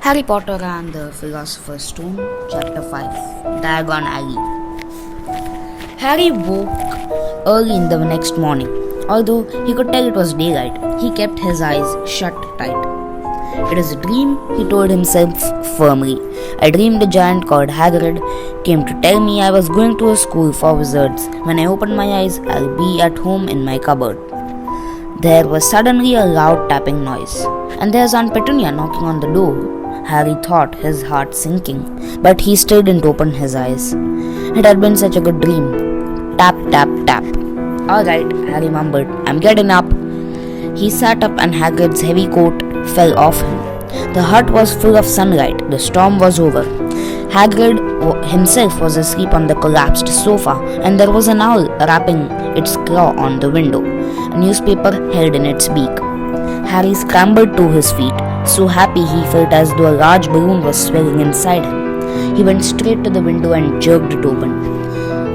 Harry Potter and the Philosopher's Stone, Chapter 5, Diagon Alley. Harry woke early in the next morning. Although he could tell it was daylight, he kept his eyes shut tight. It is a dream, he told himself firmly. I dreamed a giant called Hagrid came to tell me I was going to a school for wizards. When I opened my eyes, I'll be at home in my cupboard. There was suddenly a loud tapping noise, and there's Aunt Petunia knocking on the door. Harry thought, his heart sinking, but he still didn't open his eyes. It had been such a good dream. Tap, tap, tap. All right, Harry mumbled. I'm getting up. He sat up and Hagrid's heavy coat fell off him. The hut was full of sunlight. The storm was over. Hagrid himself was asleep on the collapsed sofa, and there was an owl rapping its claw on the window, a newspaper held in its beak. Harry scrambled to his feet, so happy he felt as though a large balloon was swelling inside him. He went straight to the window and jerked it open.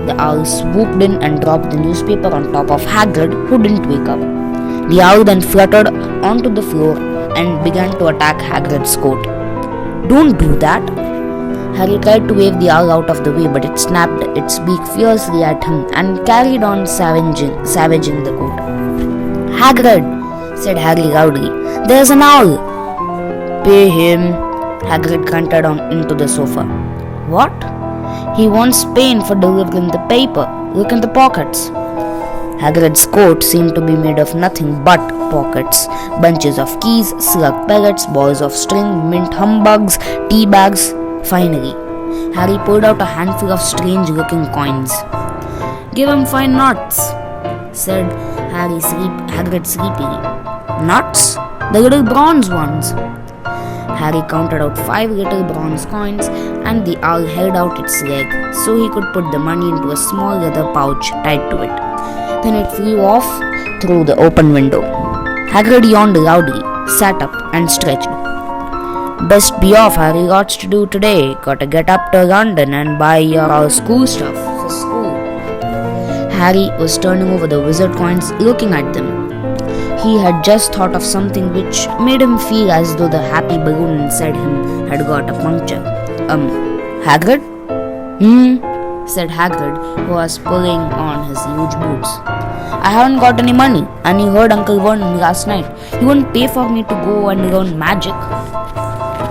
The owl swooped in and dropped the newspaper on top of Hagrid, who didn't wake up. The owl then fluttered onto the floor and began to attack Hagrid's coat. Don't do that! Harry tried to wave the owl out of the way, but it snapped its beak fiercely at him and carried on savaging the coat. Hagrid! Said Harry loudly. There's an owl! Pay him! Hagrid grunted on into the sofa. What? He wants Spain for delivering the paper. Look in the pockets. Hagrid's coat seemed to be made of nothing but pockets. Bunches of keys, slug pellets, balls of string, mint humbugs, tea bags. Finally, Harry pulled out a handful of strange-looking coins. Give him 5 nuts, said Hagrid sleepily. Nuts? The little bronze ones. Harry counted out 5 little bronze coins, and the owl held out its leg so he could put the money into a small leather pouch tied to it. Then it flew off through the open window. Hagrid yawned loudly, sat up, and stretched. Best be off, Harry. Lots to do today. Gotta get up to London and buy your school stuff for school. Harry was turning over the wizard coins, looking at them. He had just thought of something which made him feel as though the happy balloon inside him had got a puncture. Hagrid? Said Hagrid, who was pulling on his huge boots. I haven't got any money, and you heard Uncle Vernon last night. He wouldn't pay for me to go and learn magic.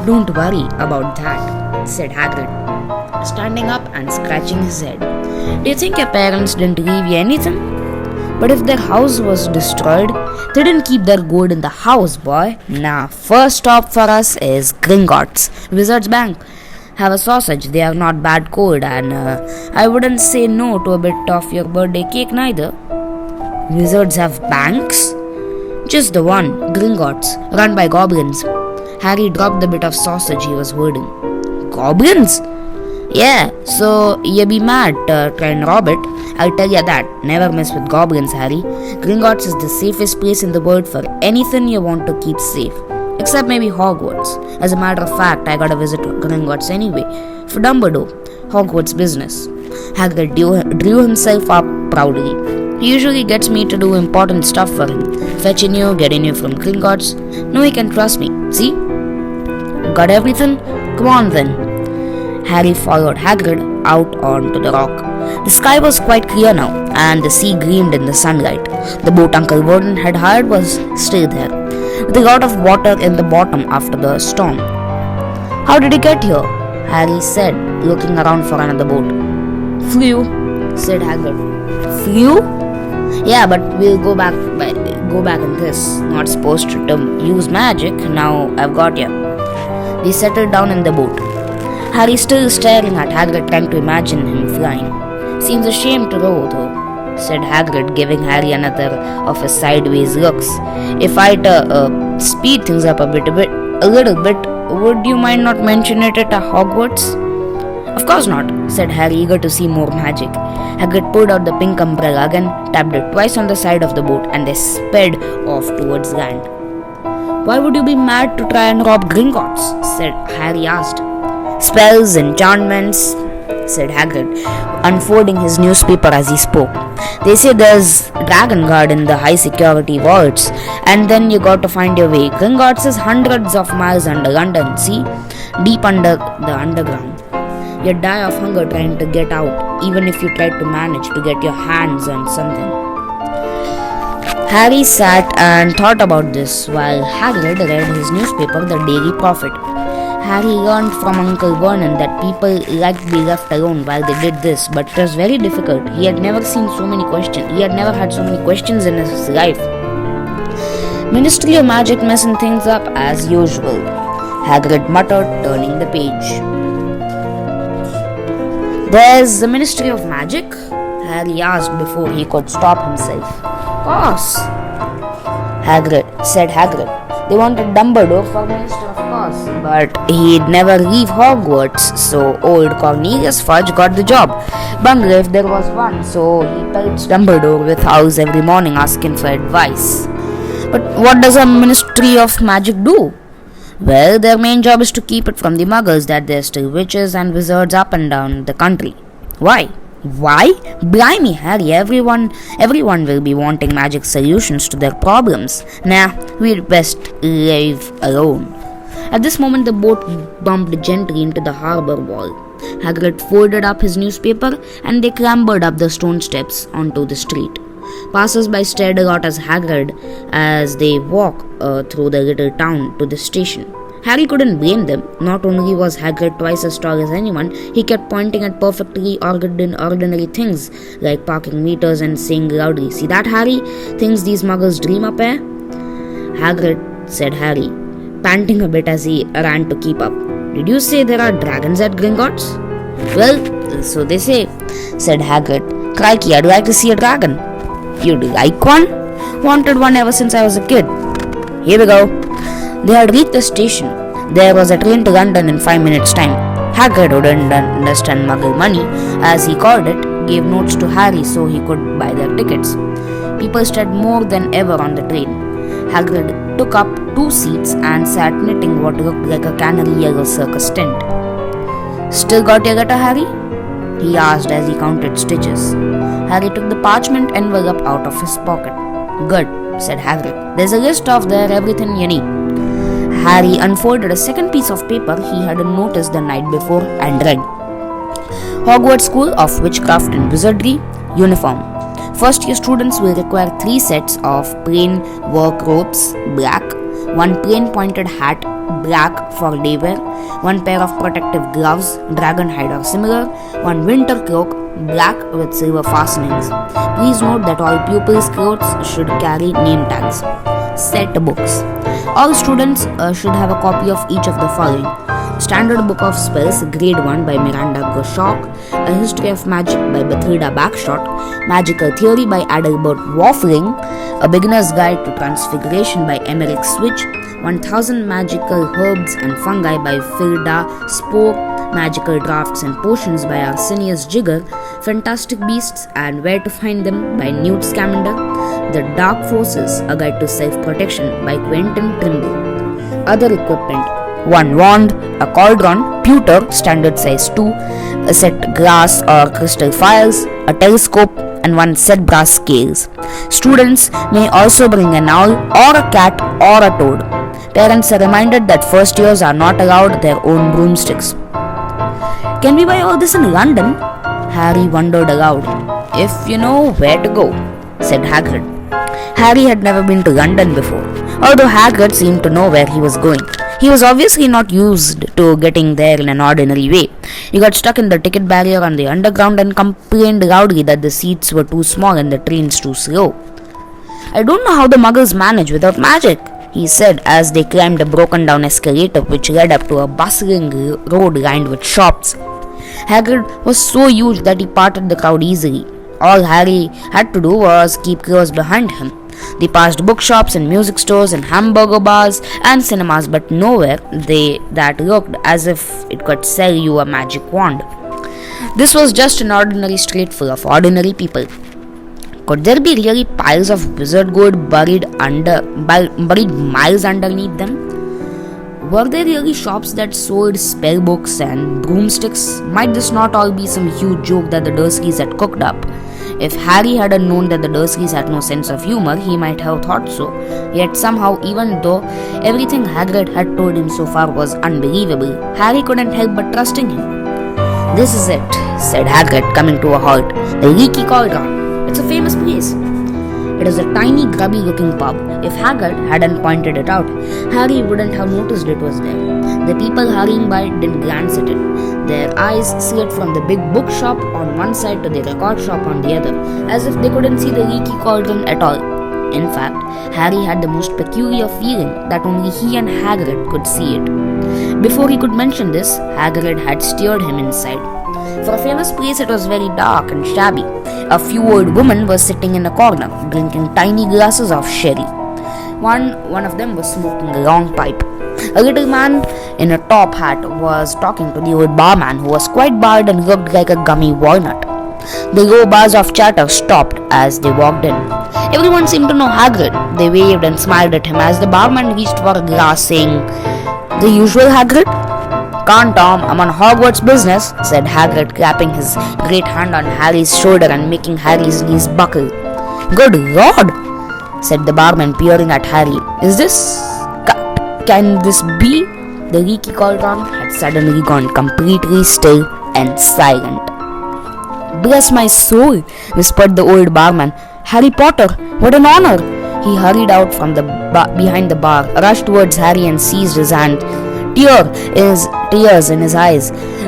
Don't worry about that, said Hagrid, standing up and scratching his head. Do you think your parents didn't leave you anything? But if their house was destroyed, they didn't keep their gold in the house, boy. Nah, first stop for us is Gringotts, Wizard's Bank. Have a sausage, they are not bad cold, and I wouldn't say no to a bit of your birthday cake neither. Wizards have banks? Just the one, Gringotts, run by goblins. Harry dropped the bit of sausage he was holding. Goblins? Yeah, so you be mad to try and rob it. I'll tell you that. Never mess with goblins, Harry. Gringotts is the safest place in the world for anything you want to keep safe. Except maybe Hogwarts. As a matter of fact, I gotta visit Gringotts anyway. For Dumbledore. Hogwarts business. Hagrid drew himself up proudly. He usually gets me to do important stuff for him. Fetching you, getting you from Gringotts. No, he can trust me. See? Got everything? Come on then. Harry followed Hagrid out onto the rock. The sky was quite clear now, and the sea gleamed in the sunlight. The boat Uncle Vernon had hired was still there, with a lot of water in the bottom after the storm. How did he get here? Harry said, looking around for another boat. Flew, said Hagrid. Flew? Yeah, but we'll go back in this. Not supposed to use magic. Now I've got you. They settled down in the boat. Harry still staring at Hagrid, trying to imagine him flying. Seems a shame to row, though, said Hagrid, giving Harry another of his sideways looks. If I'd speed things up a little bit, would you mind not mention it at Hogwarts? Of course not, said Harry, eager to see more magic. Hagrid pulled out the pink umbrella again, tapped it twice on the side of the boat, and they sped off towards land. Why would you be mad to try and rob Gringotts? Harry asked. Spells, enchantments, said Hagrid, unfolding his newspaper as he spoke. They say there's dragon guard in the high security vaults, and then you got to find your way. Gringotts is hundreds of miles under London, see? Deep under the underground. You'd die of hunger trying to get out, even if you tried to manage to get your hands on something. Harry sat and thought about this while Hagrid read his newspaper, The Daily Prophet. Harry learned from Uncle Vernon that people liked to be left alone while they did this, but it was very difficult. He had never seen so many questions. He had never had so many questions in his life. Ministry of Magic messing things up as usual, Hagrid muttered, turning the page. There's the Ministry of Magic? Harry asked before he could stop himself. Of course, said Hagrid. They wanted Dumbledore for Minister, of course, but he'd never leave Hogwarts, so old Cornelius Fudge got the job. Bungler if there was one, so he pelts Dumbledore with owls every morning asking for advice. But what does a Ministry of Magic do? Well, their main job is to keep it from the muggles that there's still witches and wizards up and down the country. Why? Why? Blimey, Harry, everyone will be wanting magic solutions to their problems. Nah, we'd best leave alone. At this moment, the boat bumped gently into the harbour wall. Hagrid folded up his newspaper and they clambered up the stone steps onto the street. Passers-by stared a lot as Hagrid as they walked through the little town to the station. Harry couldn't blame them. Not only was Hagrid twice as tall as anyone, he kept pointing at perfectly ordinary things like parking meters and saying loudly, "See that, Harry? Things these muggles dream up, eh?" Hagrid, said Harry, panting a bit as he ran to keep up. "Did you say there are dragons at Gringotts?" "Well, so they say," said Hagrid. "Crikey, I'd like to see a dragon." "You'd like one?" "Wanted one ever since I was a kid." "Here we go." They had reached the station. There was a train to London in 5 minutes' time. Hagrid, who didn't understand muggle money, as he called it, gave notes to Harry so he could buy their tickets. People stared more than ever on the train. Hagrid took up 2 seats and sat knitting what looked like a canary yellow circus tent. "Still got your letter, Harry?" he asked as he counted stitches. Harry took the parchment envelope out of his pocket. "Good," said Hagrid. "There's a list of everything you need." Harry unfolded a second piece of paper he hadn't noticed the night before and read. Hogwarts School of Witchcraft and Wizardry, Uniform. First year students will require 3 sets of plain work robes, black, 1 plain pointed hat, black for day wear, 1 pair of protective gloves, dragon hide or similar, 1 winter cloak, black with silver fastenings. Please note that all pupils' clothes should carry name tags. Set books. All students should have a copy of each of the following: Standard Book of Spells, Grade 1 by Miranda Goshawk, A History of Magic by Bathilda Bagshot, Magical Theory by Adalbert Waffling, A Beginner's Guide to Transfiguration by Emmerich Switch, 1000 Magical Herbs and Fungi by Philda Spohr, Magical Drafts and Potions by Arsenius Jigger, Fantastic Beasts and Where to Find Them by Newt Scamander, The Dark Forces, A Guide to Self-Protection by Quentin Trimble. Other equipment: 1 wand, a cauldron, pewter, standard size 2, a set glass or crystal files, a telescope, and 1 set brass scales. Students may also bring an owl or a cat or a toad. Parents are reminded that first years are not allowed their own broomsticks. "Can we buy all this in London?" Harry wondered aloud. "If you know where to go," said Hagrid. Harry had never been to London before, although Hagrid seemed to know where he was going. He was obviously not used to getting there in an ordinary way. He got stuck in the ticket barrier on the underground and complained loudly that the seats were too small and the trains too slow. "I don't know how the muggles manage without magic," he said as they climbed a broken down escalator which led up to a bustling road lined with shops. Hagrid was so huge that he parted the crowd easily. All Harry had to do was keep close behind him. They passed bookshops and music stores and hamburger bars and cinemas, but nowhere that looked as if it could sell you a magic wand. This was just an ordinary street full of ordinary people. Could there be really piles of wizard gold buried miles underneath them? Were there really shops that sold spell books and broomsticks? Might this not all be some huge joke that the Dursleys had cooked up? If Harry hadn't known that the Dursleys had no sense of humor, he might have thought so. Yet somehow, even though everything Hagrid had told him so far was unbelievable, Harry couldn't help but trusting him. "This is it," said Hagrid, coming to a halt. "The Leaky Cauldron. It's a famous place." It is a tiny, grubby-looking pub. If Hagrid hadn't pointed it out, Harry wouldn't have noticed it was there. The people hurrying by didn't glance at it. Their eyes slid from the big bookshop on one side to the record shop on the other, as if they couldn't see the Leaky Cauldron at all. In fact, Harry had the most peculiar feeling that only he and Hagrid could see it. Before he could mention this, Hagrid had steered him inside. For a famous place, it was very dark and shabby. A few old women were sitting in a corner, drinking tiny glasses of sherry. One of them was smoking a long pipe. A little man in a top hat was talking to the old barman, who was quite bald and looked like a gummy walnut. The low buzz of chatter stopped as they walked in. Everyone seemed to know Hagrid. They waved and smiled at him as the barman reached for a glass, saying, "The usual Hagrid?" "Can't, Tom. I'm on Hogwarts business," said Hagrid, clapping his great hand on Harry's shoulder and making Harry's knees buckle. "Good Lord," said the barman, peering at Harry. Can this be?" The Leaky Cauldron had suddenly gone completely still and silent. "Bless my soul," whispered the old barman. "Harry Potter, what an honor!" He hurried out from behind the bar, rushed towards Harry and seized his hand. Tears in his eyes.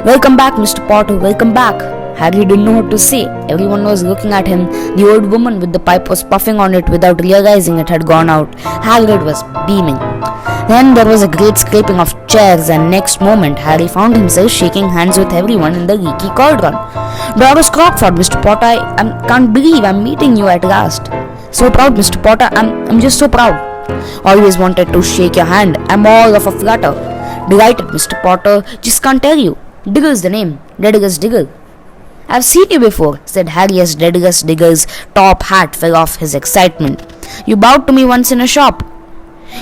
"Welcome back, Mr. Potter, welcome back." Harry didn't know what to say. Everyone was looking at him. The old woman with the pipe was puffing on it without realizing it had gone out. Hagrid was beaming. Then there was a great scraping of chairs, and next moment Harry found himself shaking hands with everyone in the Leaky Cauldron. "Doris Crockford, Mr. Potter, I can't believe I'm meeting you at last." "So proud, Mr. Potter, I'm just so proud." "Always wanted to shake your hand. I'm all of a flutter." "Delighted, Mr. Potter, just can't tell you." "Diggle's the name, Dedalus Diggle." "I've seen you before," said Harry as Dedalus Diggle's top hat fell off his excitement. "You bowed to me once in a shop."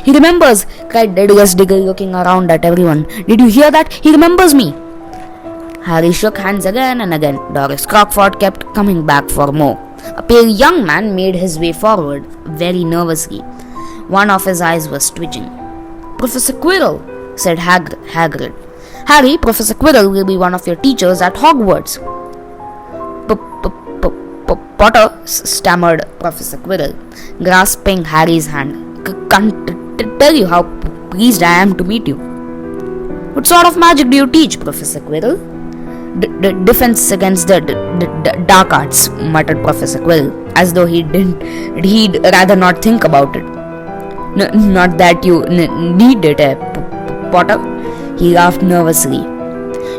"He remembers," cried Dedalus Diggle, looking around at everyone. "Did you hear that? He remembers me." Harry shook hands again and again. Doris Crockford kept coming back for more. A pale young man made his way forward, very nervously. One of his eyes was twitching. "Professor Quirrell," said Hagrid. "Harry, Professor Quirrell will be one of your teachers at Hogwarts." Potter, stammered Professor Quirrell, grasping Harry's hand. "Can't tell you how pleased I am to meet you." "What sort of magic do you teach, Professor Quirrell?" Defense against the dark arts," muttered Professor Quirrell, as though he'd rather not think about it. "Not that you need it, Potter." He laughed nervously.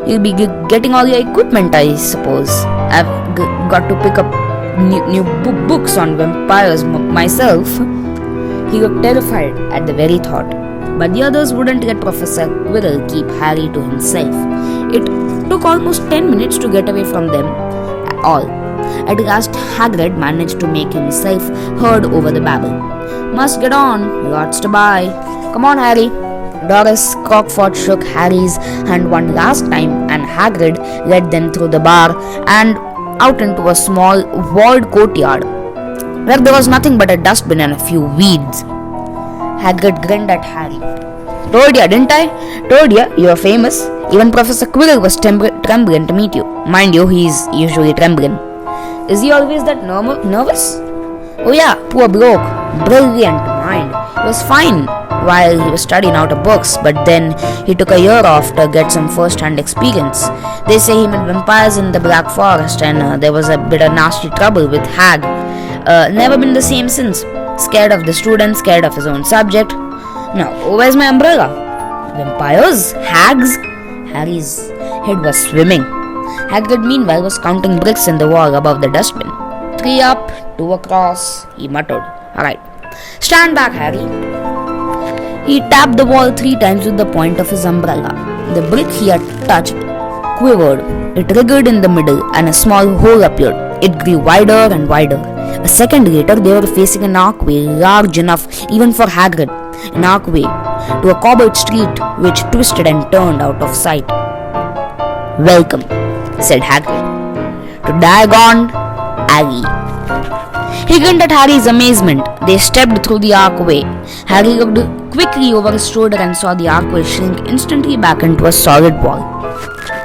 "You'll be getting all your equipment, I suppose. I've got to pick up new books on vampires myself." He looked terrified at the very thought. But the others wouldn't let Professor Quirrell keep Harry to himself. It took almost 10 minutes to get away from them all. At last, Hagrid managed to make himself heard over the babble. "Must get on, lots to buy. Come on, Harry." Doris Crockford shook Harry's hand one last time, and Hagrid led them through the bar and out into a small walled courtyard, where there was nothing but a dustbin and a few weeds. Hagrid grinned at Harry. "Told ya, didn't I? Told ya, you're famous. Even Professor Quirrell was trembling to meet you. Mind you, he's usually trembling." "Is he always that nervous?" "Oh yeah, poor bloke. Brilliant mind. He was fine while he was studying out of books, but then he took a year off to get some first-hand experience. They say he met vampires in the Black Forest, and there was a bit of nasty trouble with Hag. Never been the same since. Scared of the students, scared of his own subject. Now, where's my umbrella?" "Vampires? Hags?" Harry's head was swimming. Hagrid, meanwhile, was counting bricks in the wall above the dustbin. 3 up, 2 across, he muttered. "Alright, stand back, Harry." He tapped the wall 3 times with the point of his umbrella. The brick he had touched quivered. It wriggled in the middle, and a small hole appeared. It grew wider and wider. A second later, they were facing an archway large enough even for Hagrid. An archway to a cobbled street which twisted and turned out of sight. "Welcome," said Hagrid, "to Diagon Alley." He grinned at Harry's amazement. They stepped through the archway. Harry looked quickly over his shoulder and saw the archway shrink instantly back into a solid wall.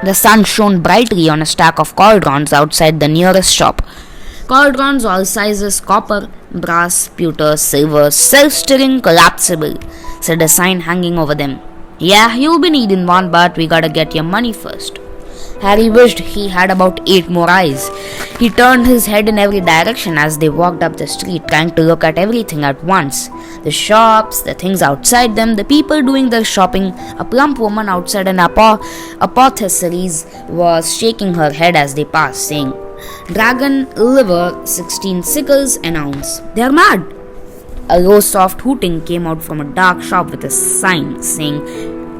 The sun shone brightly on a stack of cauldrons outside the nearest shop. Cauldrons all sizes, copper, brass, pewter, silver, self-stirring, collapsible, said a sign hanging over them. "Yeah, you'll be needing one, but we gotta get your money first." Harry wished he had about 8 more eyes. He turned his head in every direction as they walked up the street, trying to look at everything at once. The shops, the things outside them, the people doing their shopping. A plump woman outside an apothecary's was shaking her head as they passed, saying, "Dragon liver, 16 sickles an ounce. They're mad." A low soft hooting came out from a dark shop with a sign saying,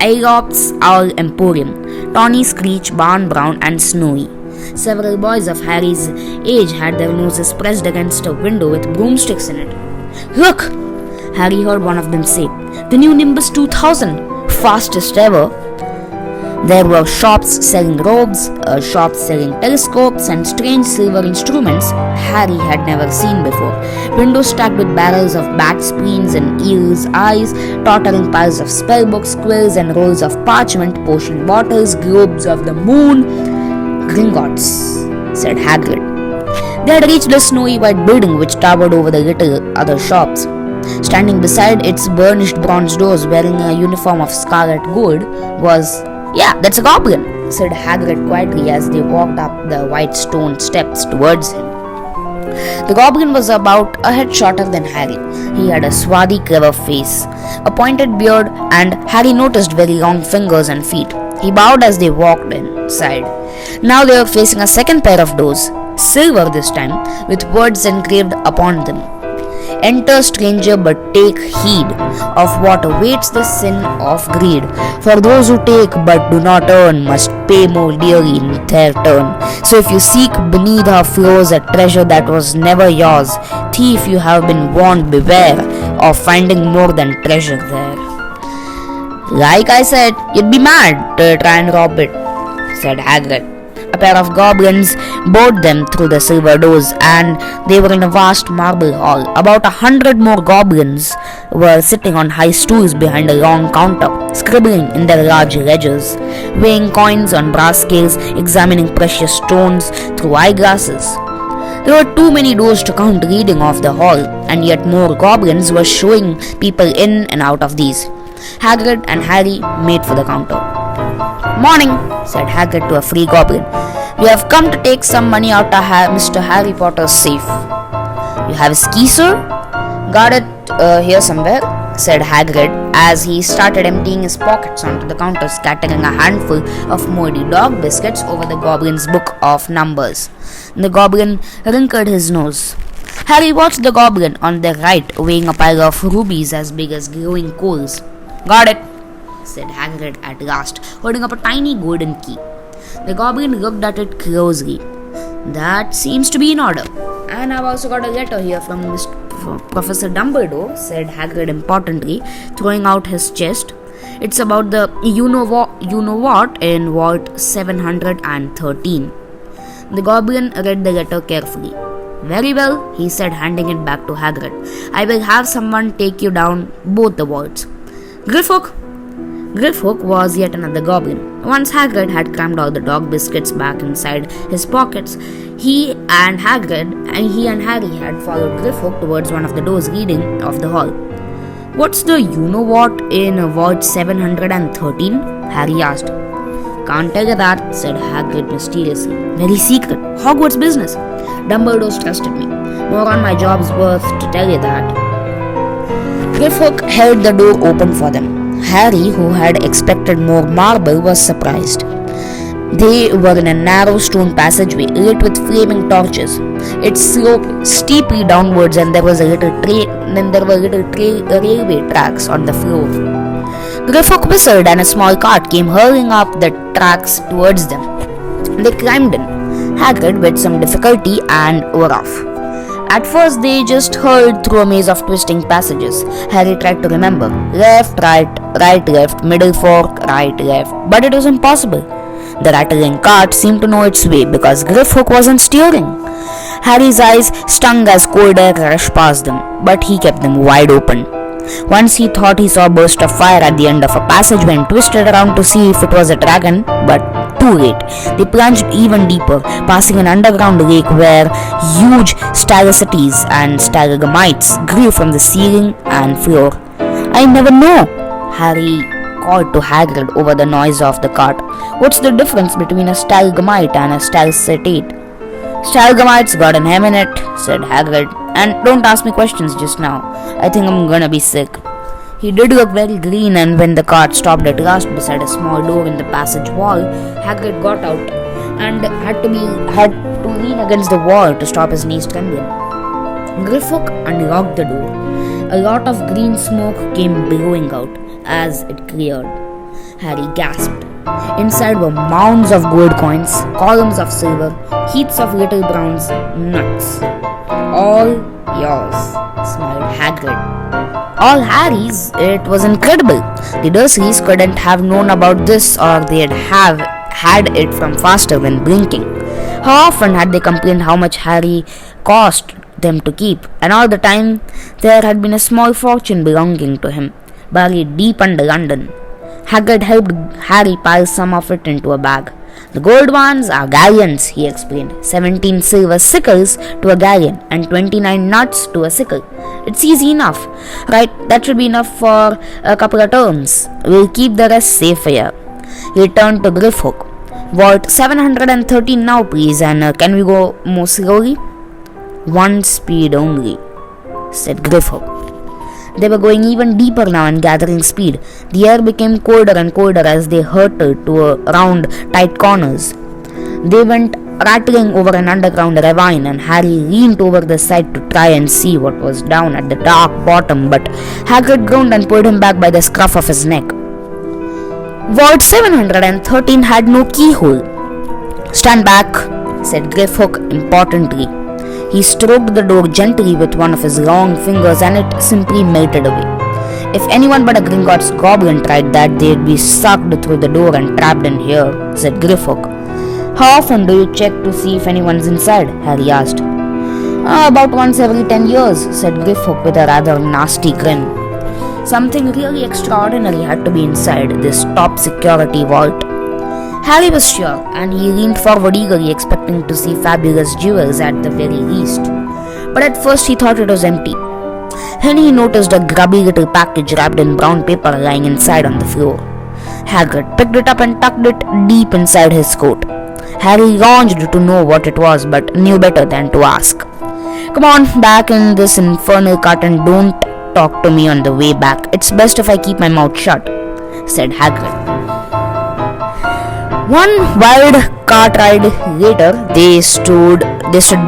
"Aelop's Owl Emporium, tawny, screech, barn brown and snowy." Several boys of Harry's age had their noses pressed against a window with broomsticks in it. "Look!" Harry heard one of them say, "The new Nimbus 2000, fastest ever." There were shops selling robes, shops selling telescopes and strange silver instruments Harry had never seen before. Windows stacked with barrels of bat spleens and eels' eyes, tottering piles of spellbooks, quills and rolls of parchment, potion bottles, globes of the moon. "Gringotts," said Hagrid. They had reached the snowy white building which towered over the little other shops. Standing beside its burnished bronze doors, wearing a uniform of scarlet gold, was, "Yeah, that's a goblin," said Hagrid quietly as they walked up the white stone steps towards him. The goblin was about a head shorter than Harry. He had a swarthy, clever face, a pointed beard, and Harry noticed very long fingers and feet. He bowed as they walked inside. Now they were facing a second pair of doors, silver this time, with words engraved upon them. "Enter, stranger, but take heed of what awaits the sin of greed. For those who take but do not earn must pay more dearly in their turn. So if you seek beneath our floors a treasure that was never yours, thief, you have been warned, beware of finding more than treasure there." "Like I said, you'd be mad to try and rob it," said Hagrid. A pair of goblins bowed them through the silver doors, and they were in a vast marble hall. About 100 more goblins were sitting on high stools behind a long counter, scribbling in their large ledgers, weighing coins on brass scales, examining precious stones through eyeglasses. There were too many doors to count reading off the hall, and yet more goblins were showing people in and out of these. Hagrid and Harry made for the counter. "Morning," said Hagrid to a free goblin. "We have come to take some money out of Mr. Harry Potter's safe." "You have a key, sir?" "Got it here somewhere," said Hagrid as he started emptying his pockets onto the counter, scattering a handful of moldy dog biscuits over the goblin's book of numbers. The goblin wrinkled his nose. Harry watched the goblin on the right weighing a pile of rubies as big as glowing coals. "Got it," said Hagrid at last, holding up a tiny golden key. The goblin looked at it closely. "That seems to be in order. And I've also got a letter here from Professor Dumbledore," said Hagrid importantly, throwing out his chest. "It's about the you know what in Vault 713. The goblin read the letter carefully. "Very well," he said, handing it back to Hagrid. "I will have someone take you down both the vaults. Grifhook was yet another goblin. Once Hagrid had crammed all the dog biscuits back inside his pockets, he and Harry had followed Grifhook towards one of the doors leading off the hall. "What's the you-know-what in Vault 713? Harry asked. "Can't tell you that," said Hagrid mysteriously. "Very secret. Hogwarts business. Dumbledore's trusted me. More on my job's worth to tell you that." Grifhook held the door open for them. Harry, who had expected more marble, was surprised. They were in a narrow stone passageway lit with flaming torches. It sloped steeply downwards, and there were little railway tracks on the floor. Griffook whistled, and a small cart came hurling up the tracks towards them. They climbed in. Hagrid with some difficulty and were off. At first, they just hurled through a maze of twisting passages. Harry tried to remember left, right, right, left, middle fork, right, left, but it was impossible. The rattling cart seemed to know its way because Griffhook wasn't steering. Harry's eyes stung as cold air rushed past them, but he kept them wide open. Once he thought he saw a burst of fire at the end of a passageway and twisted around to see if it was a dragon, but too late. They plunged even deeper, passing an underground lake where huge stalactites and stalagmites grew from the ceiling and floor. I never know, Harry called to Hagrid over the noise of the cart. What's the difference between a stalagmite and a stalactite? Stalagmites got an M in it, said Hagrid, and don't ask me questions just now. I think I'm gonna be sick. He did look very green, and when the cart stopped at last beside a small door in the passage wall, Hagrid got out and had to lean against the wall to stop his knees trembling. Griffhook unlocked the door. A lot of green smoke came billowing out as it cleared. Harry gasped. Inside were mounds of gold coins, columns of silver, heaps of little browns, nuts. All yours, smiled Hagrid. All Harry's? It was incredible. The Dursleys couldn't have known about this, or they'd have had it from faster than blinking. How often had they complained how much Harry cost them to keep, and all the time there had been a small fortune belonging to him, buried deep under London. Hagrid helped Harry pile some of it into a bag. The gold ones are galleons, he explained. 17 silver sickles to a galleon and 29 nuts to a sickle. It's easy enough, right? That should be enough for a couple of terms. We'll keep the rest safe here. He turned to Griffhook. Vault 713 now, please, and can we go more slowly? One speed only, said Griffhook. They were going even deeper now and gathering speed. The air became colder and colder as they hurtled around tight corners. They went rattling over an underground ravine, and Harry leaned over the side to try and see what was down at the dark bottom, but Hagrid groaned and pulled him back by the scruff of his neck. Vault 713 had no keyhole. Stand back, said Griffhook importantly. He stroked the door gently with one of his long fingers, and it simply melted away. If anyone but a Gringotts goblin tried that, they'd be sucked through the door and trapped in here, said Griffhook. How often do you check to see if anyone's inside? Harry asked. About once every 10 years, said Griffhook with a rather nasty grin. Something really extraordinary had to be inside this top security vault. Harry was sure, and he leaned forward eagerly, expecting to see fabulous jewels at the very least. But at first he thought it was empty. Then he noticed a grubby little package wrapped in brown paper lying inside on the floor. Hagrid picked it up and tucked it deep inside his coat. Harry longed to know what it was, but knew better than to ask. Come on, back in this infernal cart and don't talk to me on the way back. It's best if I keep my mouth shut, said Hagrid. One wild cart ride later, they stood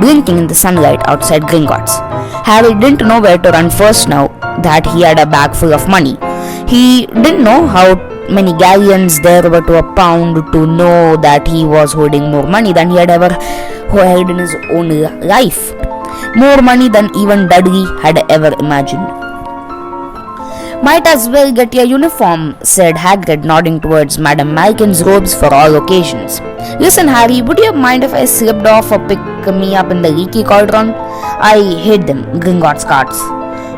blinking in the sunlight outside Gringotts. Harry didn't know where to run first now that he had a bag full of money. He didn't know how many galleons there were to a pound to know that he was holding more money than he had ever held in his own life. More money than even Dudley had ever imagined. Might as well get your uniform, said Hagrid, nodding towards Madame Malkin's robes for all occasions. Listen, Harry, would you mind if I slipped off or pick me up in the leaky cauldron? I hate them, Gringotts carts.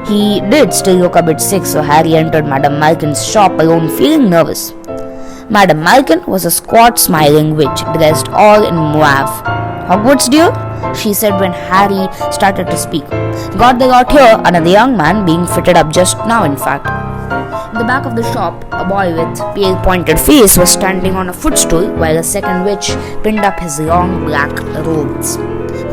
He did still look a bit sick, so Harry entered Madame Malkin's shop alone, feeling nervous. Madame Malkin was a squat, smiling witch, dressed all in mauve. Hogwarts, dear? She said when Harry started to speak. Got the lot here, another young man being fitted up just now, in fact. In the back of the shop, a boy with pale pointed face was standing on a footstool while a second witch pinned up his long black robes.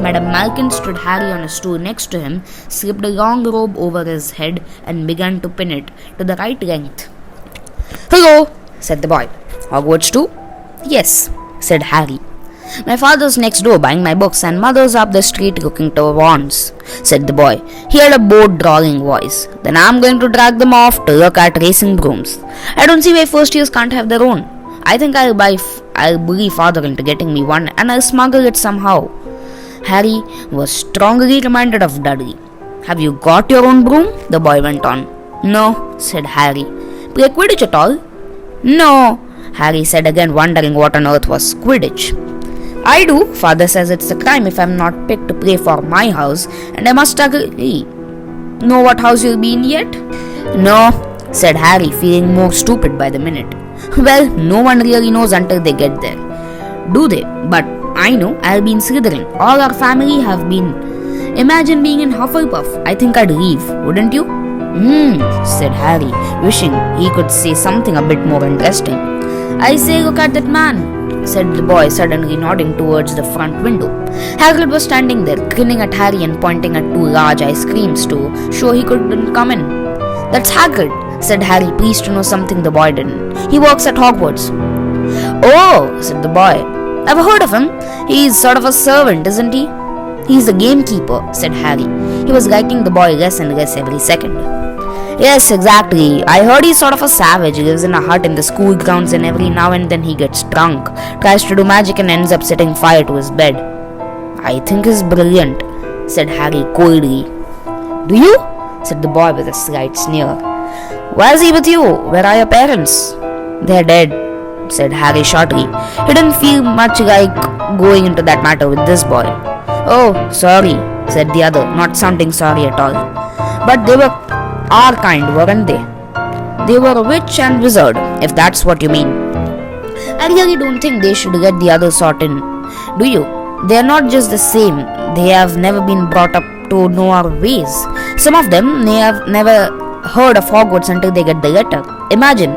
Madame Malkin stood Harry on a stool next to him, slipped a long robe over his head and began to pin it to the right length. Hello, said the boy. Hogwarts too? Yes, said Harry. My father's next door buying my books and mother's up the street looking to wands, said the boy. He had a bored, drawling voice. Then I'm going to drag them off to look at racing brooms. I don't see why first years can't have their own. I think I'll bully father into getting me one and I'll smuggle it somehow. Harry was strongly reminded of Dudley. "Have you got your own broom?" the boy went on. "No," said Harry. "Play Quidditch at all?" "No," Harry said again, wondering what on earth was Quidditch. "I do. Father says it's a crime if I'm not picked to play for my house, and I must agree. Know what house you'll be in yet?" "No," said Harry, feeling more stupid by the minute. "Well, no one really knows until they get there. Do they? But I know. I'll be in Slytherin. All our family have been. Imagine being in Hufflepuff. I think I'd leave, wouldn't you?" Said Harry, wishing he could say something a bit more interesting. "I say, look at that man," said the boy, suddenly nodding towards the front window. Hagrid was standing there, grinning at Harry and pointing at two large ice creams to show he couldn't come in. "That's Hagrid," said Harry, pleased to know something the boy didn't. "He works at Hogwarts." "Oh," said the boy. "I've heard of him. He's sort of a servant, isn't he?" "He's the gamekeeper," said Harry. He was liking the boy less and less every second. "Yes, exactly. I heard he's sort of a savage. He lives in a hut in the school grounds and every now and then he gets drunk, tries to do magic and ends up setting fire to his bed." "I think he's brilliant," said Harry coldly. "Do you?" said the boy with a slight sneer. "Why is he with you? Where are your parents?" "They're dead," said Harry shortly. He didn't feel much like going into that matter with this boy. "Oh, sorry," said the other, not sounding sorry at all. "But they were our kind, weren't they?" "They were a witch and wizard, if that's what you mean." "I really don't think they should let the other sort in, do you? They're not just the same. They have never been brought up to know our ways. Some of them may have never heard of Hogwarts until they get the letter. Imagine.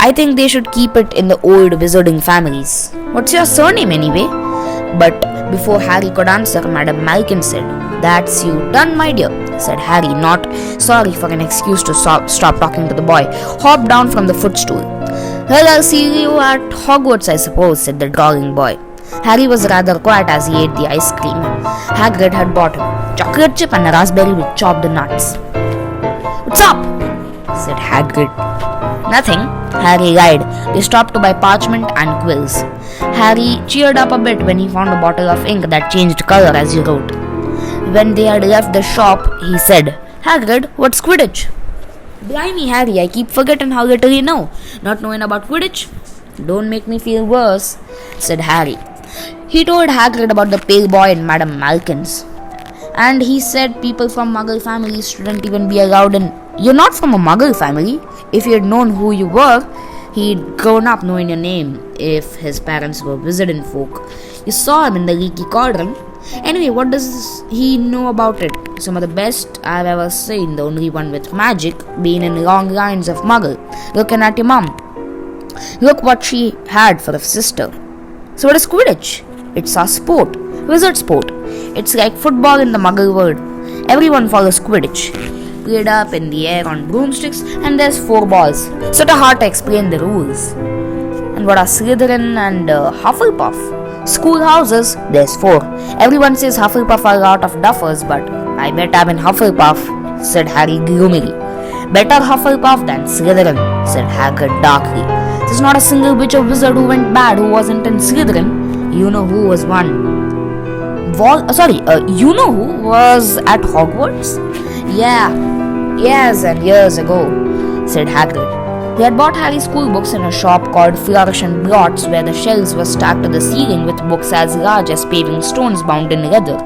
I think they should keep it in the old wizarding families. What's your surname anyway?" But before Harry could answer, Madam Malkin said, "That's you done, my dear," said Harry, not sorry for an excuse to stop talking to the boy. "Hop down from the footstool." "Well, I'll see you at Hogwarts, I suppose," said the drawling boy. Harry was rather quiet as he ate the ice cream Hagrid had bought him, chocolate chip and a raspberry with chopped nuts. "What's up?" said Hagrid. "Nothing," Harry lied. They stopped to buy parchment and quills. Harry cheered up a bit when he found a bottle of ink that changed color as he wrote. When they had left the shop, he said, "Hagrid, what's Quidditch?" "Blimey, Harry, I keep forgetting how little you know. Not knowing about Quidditch?" "Don't make me feel worse," said Harry. He told Hagrid about the pale boy in Madam Malkin's. And he said people from Muggle families shouldn't even be allowed in. "You're not from a Muggle family. If he had known who you were, he'd grown up knowing your name if his parents were wizarding folk. You saw him in the leaky cauldron. Anyway, what does he know about it? Some of the best I've ever seen, the only one with magic, being in long lines of Muggle, looking at your mum. Look what she had for a sister." "So what is Quidditch?" "It's a sport. Wizard sport. It's like football in the Muggle world. Everyone follows Quidditch. Played up in the air on broomsticks, and there's 4 balls. Sort of hard to explain the rules." "And what are Slytherin and Hufflepuff?" "Schoolhouses, there's 4. Everyone says Hufflepuff are a lot of duffers, but I bet I'm in Hufflepuff," said Harry gloomily. "Better Hufflepuff than Slytherin," said Hagrid darkly. "There's not a single witch or wizard who went bad who wasn't in Slytherin. You know who was one. You know who was at Hogwarts?" "Yeah, years and years ago," said Hagrid. They had bought Harry school books in a shop called Flourish and Blots, where the shelves were stacked to the ceiling with books as large as paving stones bound in leather.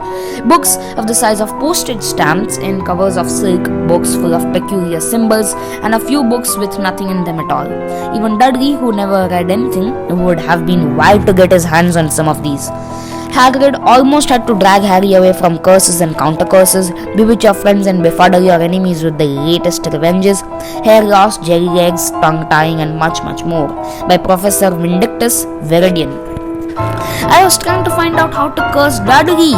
Books of the size of postage stamps in covers of silk, books full of peculiar symbols, and a few books with nothing in them at all. Even Dudley, who never read anything, would have been wild to get his hands on some of these. Hagrid almost had to drag Harry away from curses and counter-curses, bewitch your friends and befuddle your enemies with the latest revenges, hair loss, jelly legs, tongue-tying and much, much more, by Professor Vindictus Viridian. "I was trying to find out how to curse Dudley."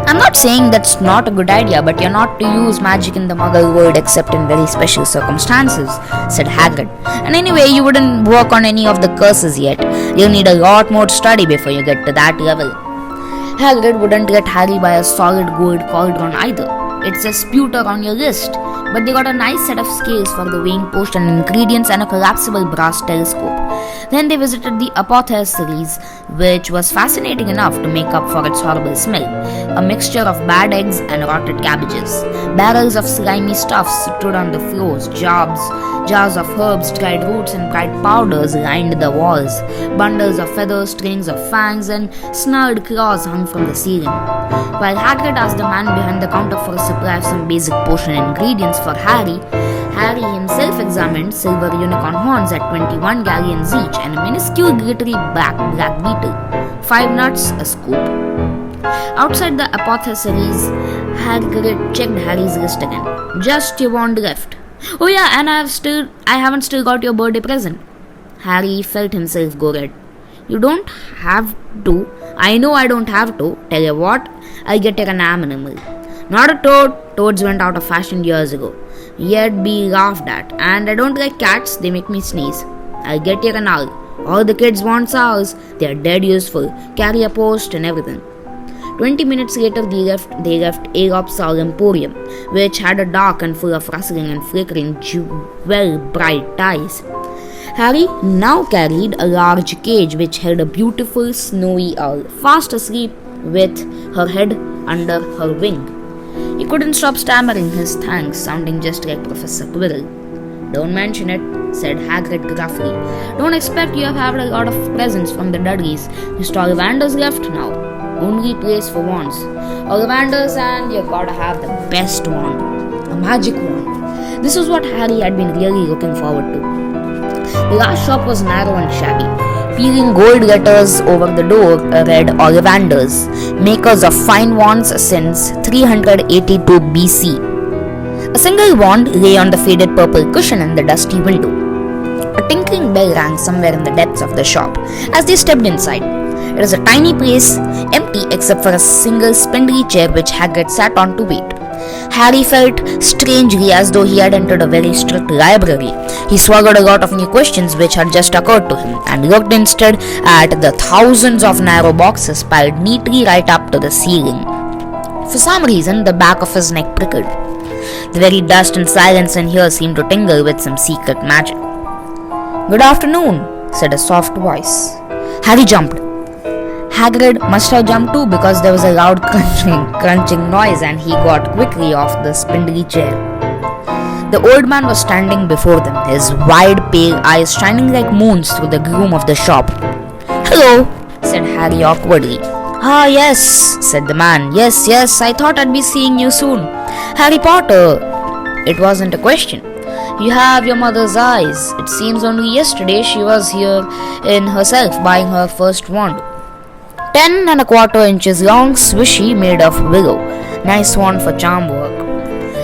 "I'm not saying that's not a good idea, but you're not to use magic in the Muggle world except in very special circumstances," said Hagrid. "And anyway, you wouldn't work on any of the curses yet. You'll need a lot more study before you get to that level." Hagrid wouldn't let Harry buy a solid gold cauldron either. "It's a pewter on your list. but they got a nice set of scales for the weighing potion ingredients and a collapsible brass telescope. Then they visited the apothecaries, which was fascinating enough to make up for its horrible smell, a mixture of bad eggs and rotted cabbages. Barrels of slimy stuff stood on the floors, jars of herbs, dried roots and dried powders lined the walls. Bundles of feathers, strings of fangs and snarled claws hung from the ceiling. While Hagrid asked the man behind the counter for a supply of some basic potion ingredients for Harry himself examined silver unicorn horns at 21 galleons each and a minuscule glittery black beetle. 5 nuts a scoop. Outside the apothecaries, Hagrid checked Harry's list again. Just your wand left. Oh yeah, and I haven't still got your birthday present. Harry felt himself go red. You don't have to. I know I don't have to. Tell you what, I'll get you an animal. Not a toad. Toads went out of fashion years ago. Yet be laughed at. And I don't like cats, they make me sneeze. I'll get you an owl. All the kids want owls. They are dead useful. Carry a post and everything. 20 minutes later they left Aesop's Owl Emporium, which had a dark and full of rustling and flickering jewel bright ties. Harry now carried a large cage which held a beautiful snowy owl, fast asleep with her head under her wing. He couldn't stop stammering his thanks, sounding just like Professor Quirrell. Don't mention it, said Hagrid gruffly. Don't expect you have had a lot of presents from the Dudleys. Mr. Ollivander's left now. Only place for wands. Ollivander's, and you gotta have the best wand. A magic wand. This was what Harry had been really looking forward to. The last shop was narrow and shabby. Peeling gold letters over the door read Ollivander's, makers of fine wands since 382 BC. A single wand lay on the faded purple cushion in the dusty window. A tinkling bell rang somewhere in the depths of the shop as they stepped inside. It was a tiny place, empty except for a single spindly chair which Hagrid sat on to wait. Harry felt strangely as though he had entered a very strict library. He swallowed a lot of new questions which had just occurred to him and looked instead at the thousands of narrow boxes piled neatly right up to the ceiling. For some reason, the back of his neck prickled. The very dust and silence in here seemed to tingle with some secret magic. "Good afternoon," said a soft voice. Harry jumped. Hagrid must have jumped too because there was a loud crunching noise and he got quickly off the spindly chair. The old man was standing before them, his wide pale eyes shining like moons through the gloom of the shop. "Hello," said Harry awkwardly. "Ah, yes," said the man. Yes, I thought I'd be seeing you soon. Harry Potter." It wasn't a question. "You have your mother's eyes. It seems only yesterday she was here in herself buying her first wand. 10¼ inches long, swishy, made of willow. Nice wand for charm work."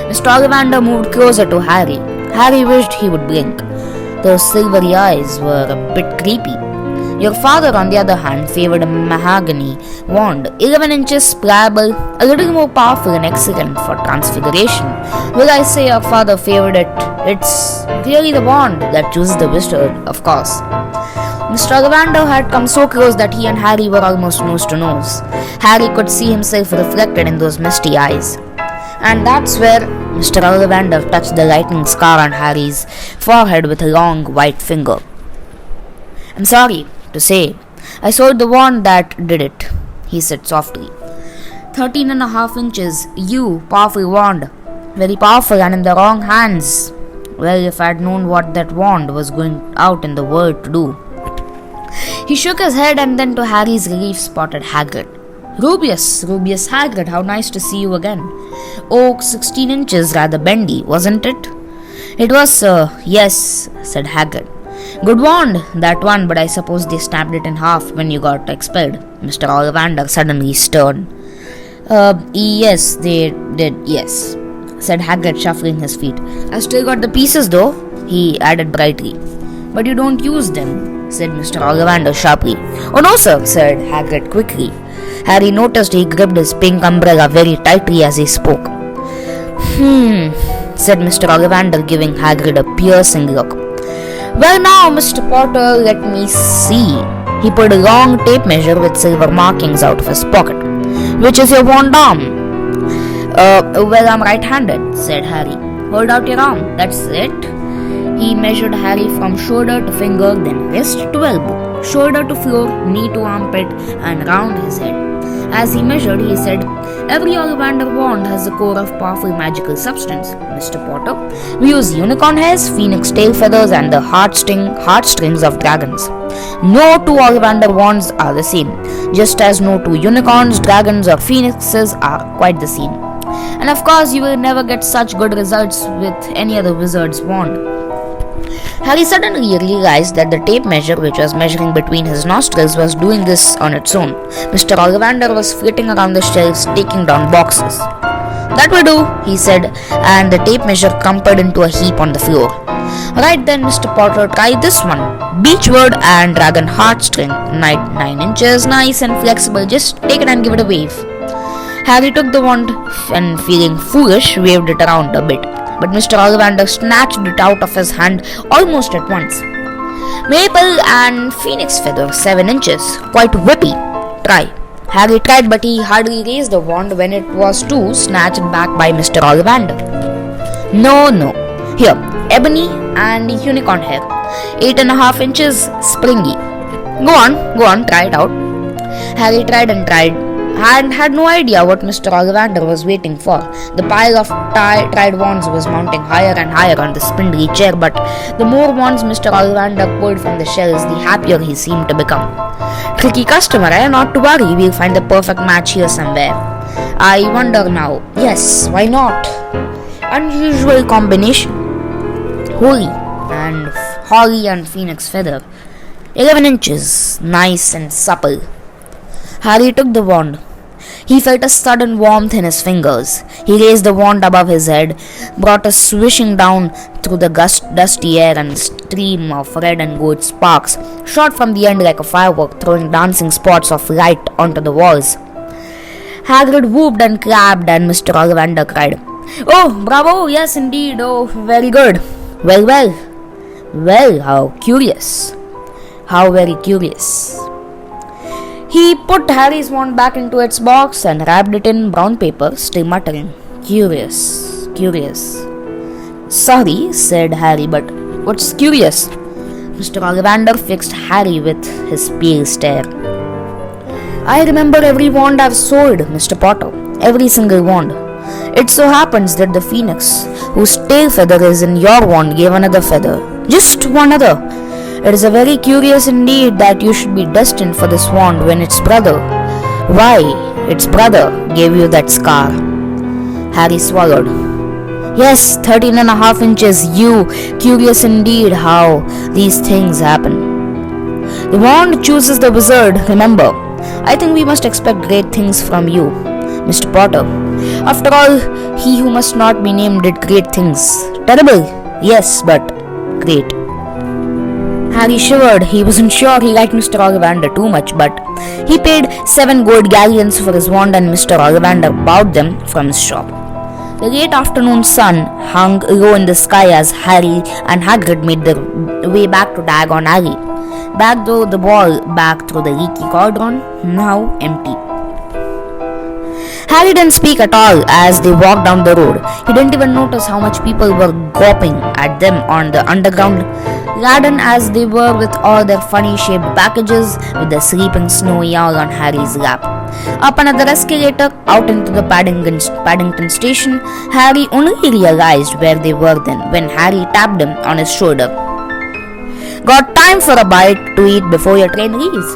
Mr. Ollivander moved closer to Harry. Harry wished he would blink. Those silvery eyes were a bit creepy. Your father, on the other hand, favored a mahogany wand, 11 inches, pliable, a little more powerful and excellent for transfiguration. Will I say your father favored it? It's really the wand that chooses the wizard, of course. Mr. Ollivander had come so close that he and Harry were almost nose to nose. Harry could see himself reflected in those misty eyes. And that's where Mr. Ollivander touched the lightning scar on Harry's forehead with a long white finger. "I'm sorry to say, I sold the wand that did it," he said softly. 13½ inches, powerful wand. Very powerful and in the wrong hands. Well, if I'd known what that wand was going out in the world to do. He shook his head and then to Harry's relief spotted Hagrid. Rubius Hagrid, how nice to see you again. Oak, 16 inches, rather bendy, wasn't it?" "It was, sir. Yes," said Hagrid. "Good wand, that one, but I suppose they snapped it in half when you got expelled." Mr. Ollivander suddenly stirred. Yes, they did, yes," said Hagrid, shuffling his feet. "I still got the pieces though," he added brightly. "But you don't use them," said Mr. Ollivander sharply. "Oh no, sir," said Hagrid quickly. Harry noticed he gripped his pink umbrella very tightly as he spoke. Said Mr. Ollivander, giving Hagrid a piercing look. "Well now, Mr. Potter, let me see." He pulled a long tape measure with silver markings out of his pocket. "Which is your wand arm?" Well, I'm right-handed," said Harry. Hold out your arm. That's it." He measured Harry from shoulder to finger, then wrist to elbow, shoulder to floor, knee to armpit, and round his head. As he measured, he said, "Every Ollivander wand has a core of powerful magical substance, Mr. Potter. We use unicorn hairs, phoenix tail feathers, and the heartstrings of dragons. No two Ollivander wands are the same, just as no two unicorns, dragons, or phoenixes are quite the same. And of course, you will never get such good results with any other wizard's wand." Harry suddenly realized that the tape measure, which was measuring between his nostrils, was doing this on its own. Mr. Ollivander was flitting around the shelves, taking down boxes. "That will do," he said, and the tape measure crumpled into a heap on the floor. "Right then, Mr. Potter, try this one. Beechwood and dragon heartstring. 9 inches, nice and flexible. Just take it and give it a wave." Harry took the wand and, feeling foolish, waved it around a bit. But Mr. Ollivander snatched it out of his hand almost at once. "Maple and phoenix feather, 7 inches. Quite whippy. Try." Harry tried, but he hardly raised the wand when it was too snatched back by Mr. Ollivander. No. Here, ebony and unicorn hair. 8.5 inches, springy. Go on, try it out." Harry tried and had no idea what Mr. Ollivander was waiting for. The pile of tried wands was mounting higher and higher on the spindly chair, but the more wands Mr. Ollivander pulled from the shelves, the happier he seemed to become. "Tricky customer, eh? Not to worry, we'll find the perfect match here somewhere. I wonder now. Yes, why not? Unusual combination. Holly and phoenix feather. 11 inches, nice and supple." Harry took the wand. He felt a sudden warmth in his fingers. He raised the wand above his head, brought it swishing down through the dusty air, and a stream of red and gold sparks shot from the end like a firework, throwing dancing spots of light onto the walls. Hagrid whooped and clapped, and Mr. Ollivander cried, "Oh, bravo! Yes, indeed! Oh, very good! Well, how curious! How very curious!" He put Harry's wand back into its box and wrapped it in brown paper, still muttering, Curious. "Sorry," said Harry, "but what's curious?" Mr. Ollivander fixed Harry with his pale stare. "I remember every wand I've sold, Mr. Potter. Every single wand. It so happens that the phoenix, whose tail feather is in your wand, gave another feather. Just one other. It is very curious indeed that you should be destined for this wand when its brother gave you that scar." Harry swallowed. "Yes, 13.5 inches. Curious indeed how these things happen. The wand chooses the wizard, remember. I think we must expect great things from you, Mr. Potter. After all, he who must not be named did great things. Terrible, yes, but great." Harry shivered. He wasn't sure he liked Mr. Ollivander too much, but he paid 7 gold galleons for his wand, and Mr. Ollivander bought them from his shop. The late afternoon sun hung low in the sky as Harry and Hagrid made their way back to Diagon Alley. Back through the wall, back through the leaky cauldron, now empty. Harry didn't speak at all as they walked down the road. He didn't even notice how much people were gawping at them on the underground, laden as they were with all their funny-shaped packages, with the sleeping snowy owl on Harry's lap. Up another escalator, out into the Paddington station, Harry only realized where they were then, when Harry tapped him on his shoulder. "Got time for a bite to eat before your train leaves?"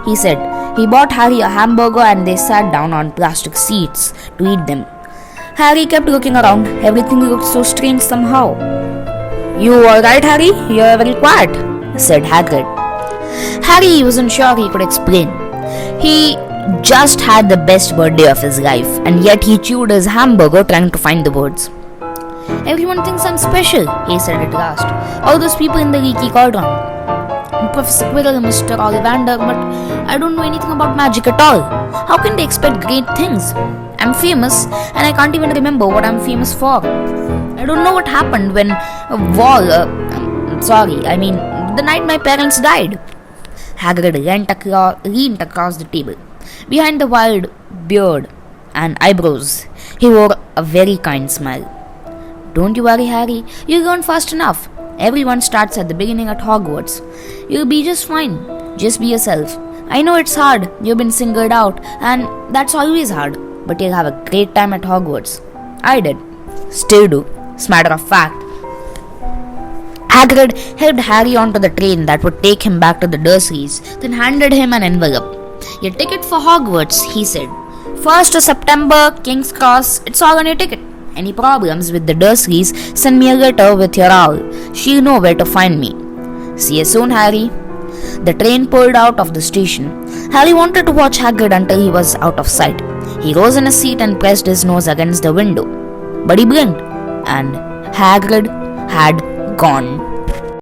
he said. He bought Harry a hamburger and they sat down on plastic seats to eat them. Harry kept looking around. Everything looked so strange somehow. "You alright, Harry? You're very quiet," said Hagrid. Harry wasn't sure he could explain. He just had the best birthday of his life, and yet he chewed his hamburger trying to find the words. "Everyone thinks I'm special," he said at last. "All those people in the leaky cauldron. Professor Quirrell and Mr. Ollivander, but I don't know anything about magic at all. How can they expect great things? I'm famous, and I can't even remember what I'm famous for. I don't know what happened when the night my parents died." Hagrid leaned across the table. Behind the wild beard and eyebrows, he wore a very kind smile. Don't you worry, Harry. You're going fast enough. Everyone starts at the beginning at Hogwarts. You'll be just fine. Just be yourself. I know it's hard. You've been singled out, and that's always hard. But you'll have a great time at Hogwarts. I did. Still do. As a matter of fact. Hagrid helped Harry onto the train that would take him back to the Dursleys, then handed him an envelope. Your ticket for Hogwarts, he said. 1st of September, King's Cross, it's all on your ticket. Any problems with the Dursleys, send me a letter with your owl. She'll know where to find me. See you soon, Harry. The train pulled out of the station. Harry wanted to watch Hagrid until he was out of sight. He rose in his seat and pressed his nose against the window. But he blinked, and Hagrid had gone.